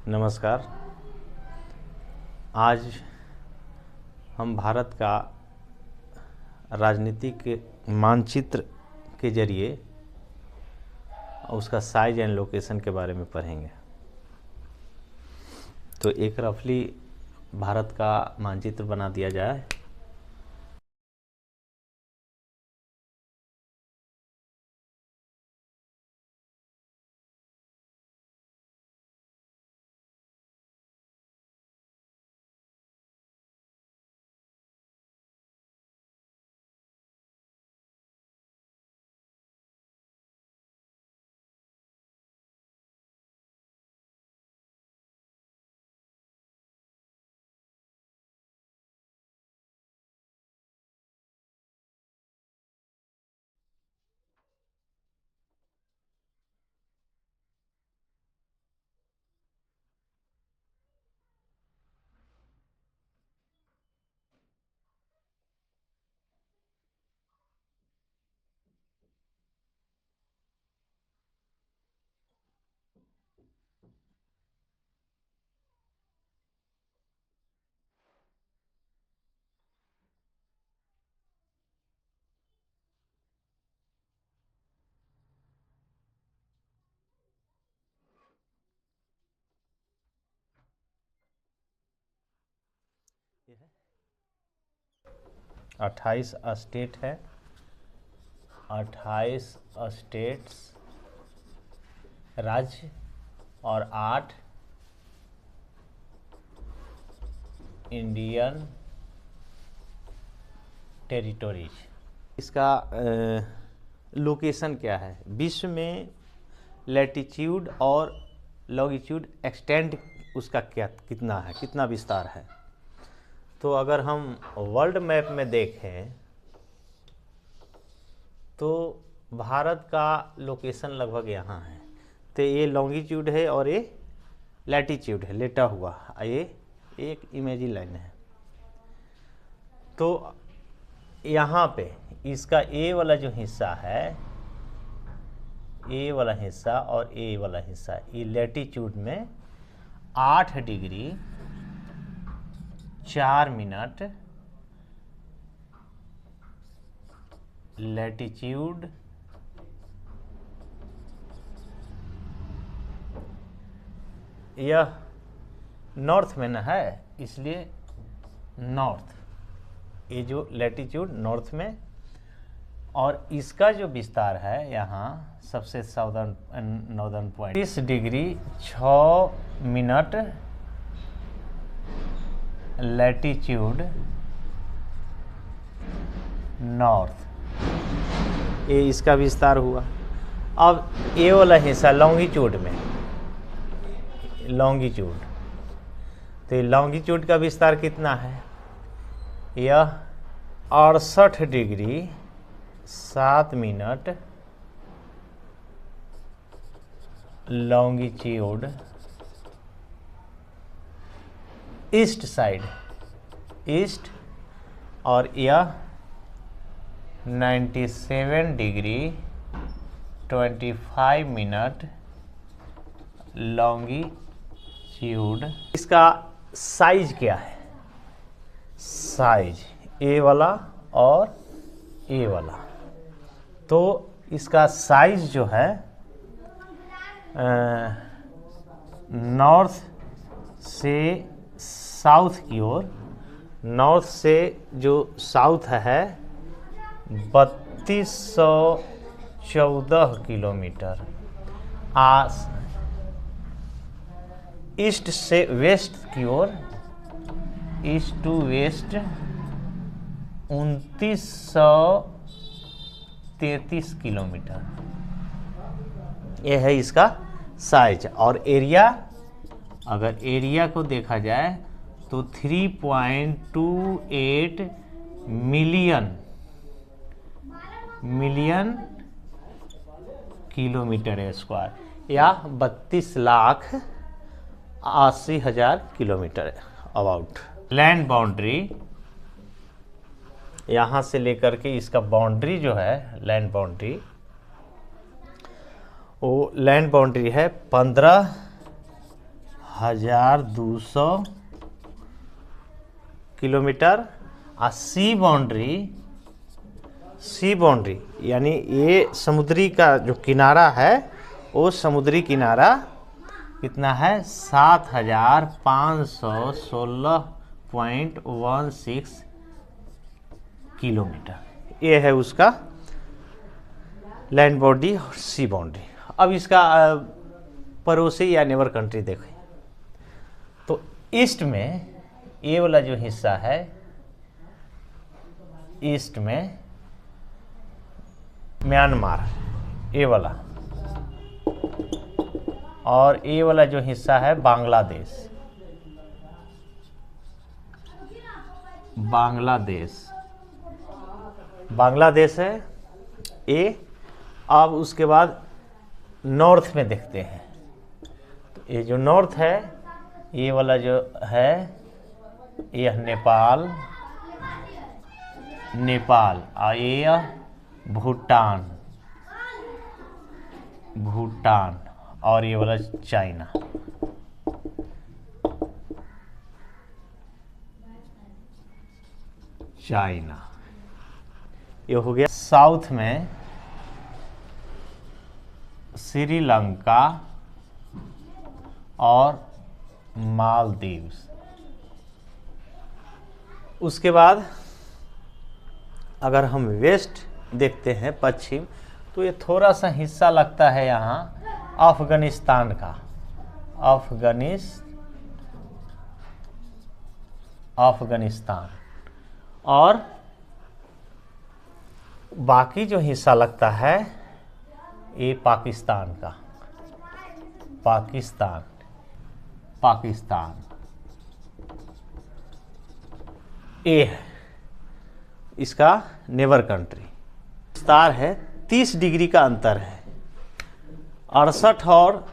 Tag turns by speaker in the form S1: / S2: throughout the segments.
S1: नमस्कार। आज हम भारत का राजनीतिक मानचित्र के जरिए उसका साइज एंड लोकेशन के बारे में पढ़ेंगे। तो एक रफली भारत का मानचित्र बना दिया जाए। यह 28 स्टेट है, 28 स्टेट्स राज्य और 8 इंडियन टेरिटोरीज। इसका लोकेशन क्या है? विश्व में लैटिट्यूड और लॉन्गिट्यूड एक्सटेंड उसका कितना है, कितना विस्तार है? तो अगर हम वर्ल्ड मैप में देखें तो भारत का लोकेशन लगभग यहाँ है। तो ये लॉन्गिट्यूड है और ये लैटिट्यूड है, लेटा हुआ। ये एक इमेजिन लाइन है। तो यहाँ पे इसका ए वाला जो हिस्सा है, ए वाला हिस्सा और ए वाला हिस्सा, ये लैटिट्यूड में 8 डिग्री 4 मिनट लैटिट्यूड, यह नॉर्थ में न है, इसलिए नॉर्थ, ये जो लैटिट्यूड नॉर्थ में, और इसका जो विस्तार है यहाँ सबसे northern point 30 degree 6 minute latitude north, ये इसका विस्तार हुआ। अब ये वाला हिस्सा लॉन्गिट्यूड में, लॉन्गिट्यूड, तो ये लॉन्गिट्यूड का विस्तार कितना है? यह 68 degree 7 minute longitude east side, east, और यह 97 डिग्री 25 मिनट लॉन्गिट्यूड। इसका साइज क्या है? साइज ए वाला और ए वाला, तो इसका साइज जो है नॉर्थ से साउथ की ओर, नॉर्थ से जो साउथ है 3214 किलोमीटर, ईस्ट से वेस्ट की ओर, ईस्ट टू वेस्ट 2933 किलोमीटर, यह है इसका साइज। और एरिया, अगर एरिया को देखा जाए तो 3.28 मिलियन किलोमीटर स्क्वायर, या 32,80,000 किलोमीटर अबाउट। लैंड बाउंड्री, यहाँ से लेकर के इसका बाउंड्री जो है, लैंड बाउंड्री, वो लैंड बाउंड्री है 1200 किलोमीटर। और सी बाउंड्री यानी ये समुद्री का जो किनारा है वो समुद्री किनारा कितना है 7516.16 किलोमीटर। ये है उसका लैंड बॉडी और सी बाउंड्री। अब इसका पड़ोसी या नेबर कंट्री देखें तो ईस्ट में ये वाला जो हिस्सा है, ईस्ट में म्यांमार ये वाला, और ये वाला जो हिस्सा है बांग्लादेश। बांग्लादेश है ये। अब उसके बाद नॉर्थ में देखते हैं तो ये जो नॉर्थ है ये वाला जो है यह नेपाल और ये भूटान और ये वाला चाइना। ये हो गया। साउथ में श्रीलंका और मालदीव्स। उसके बाद अगर हम वेस्ट देखते हैं, पश्चिम, तो ये थोड़ा सा हिस्सा लगता है यहाँ अफगानिस्तान का। अफगानिस्तान और बाकी जो हिस्सा लगता है ये पाकिस्तान का। पाकिस्तान ये है इसका नेबर कंट्री। विस्तार है 30 डिग्री का अंतर है। 68 और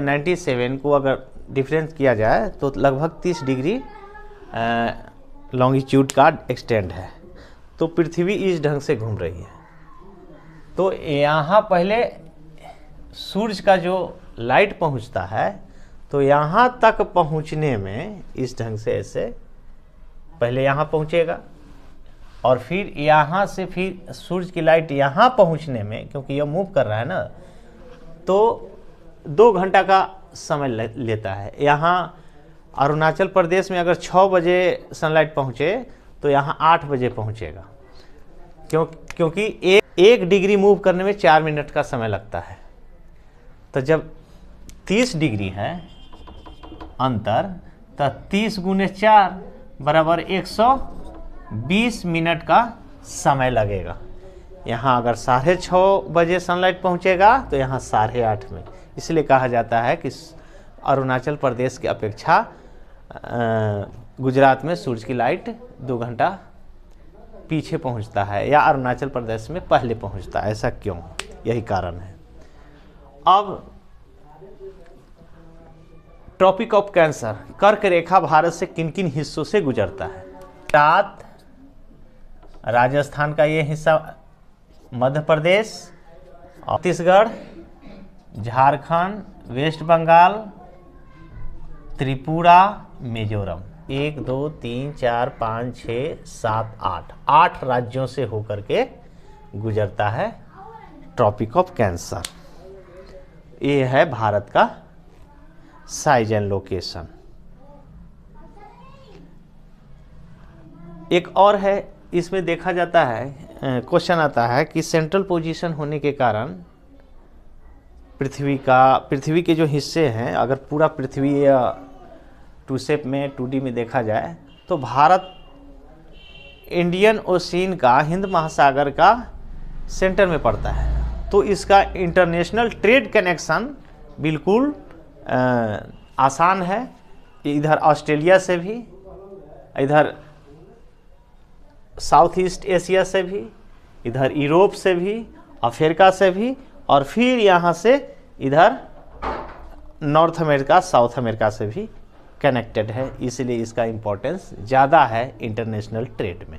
S1: 97 को अगर डिफरेंस किया जाए तो लगभग 30 डिग्री लॉन्गिट्यूड का एक्सटेंड है। तो पृथ्वी इस ढंग से घूम रही है। तो यहाँ पहले सूरज का जो लाइट पहुँचता है तो यहाँ तक पहुँचने में इस ढंग से ऐसे पहले यहाँ पहुँचेगा और फिर यहाँ से फिर सूरज की लाइट यहाँ पहुँचने में, क्योंकि यह मूव कर रहा है ना, तो 2 घंटा का समय लेता है। यहाँ अरुणाचल प्रदेश में अगर 6 बजे सनलाइट पहुँचे तो यहाँ 8 बजे पहुँचेगा, क्योंकि 1 डिग्री मूव करने में 4 मिनट का समय लगता है। तो जब 30 डिग्री है अंतर, तो 30 गुने 4 बराबर 120 मिनट का समय लगेगा। यहाँ अगर 6:30 बजे सनलाइट पहुँचेगा तो यहाँ 8:30 में। इसलिए कहा जाता है कि अरुणाचल प्रदेश की अपेक्षा गुजरात में सूरज की लाइट 2 घंटा पीछे पहुँचता है या अरुणाचल प्रदेश में पहले पहुँचता है। ऐसा क्यों? यही कारण है। अब ट्रॉपिक ऑफ कैंसर, कर्क रेखा भारत से किन किन हिस्सों से गुजरता है? गुजरात, राजस्थान का ये हिस्सा, मध्य प्रदेश, छत्तीसगढ़, झारखंड, वेस्ट बंगाल, त्रिपुरा, मिजोरम। 1 2 3 4 5 6 7 8 राज्यों से होकर के गुजरता है ट्रॉपिक ऑफ कैंसर। ये है भारत का साइज एंड लोकेशन। एक और है, इसमें देखा जाता है, क्वेश्चन आता है कि सेंट्रल पोजीशन होने के कारण पृथ्वी के जो हिस्से हैं, अगर पूरा पृथ्वी 2 शेप में 2D में देखा जाए तो भारत इंडियन ओशियन का, हिंद महासागर का सेंटर में पड़ता है। तो इसका इंटरनेशनल ट्रेड कनेक्शन बिल्कुल आसान है। इधर ऑस्ट्रेलिया से भी, इधर साउथ ईस्ट एशिया से भी, इधर यूरोप से भी, अफ्रीका से भी, और फिर यहाँ से इधर नॉर्थ अमेरिका, साउथ अमेरिका से भी कनेक्टेड है। इसलिए इसका इम्पोर्टेंस ज़्यादा है इंटरनेशनल ट्रेड में।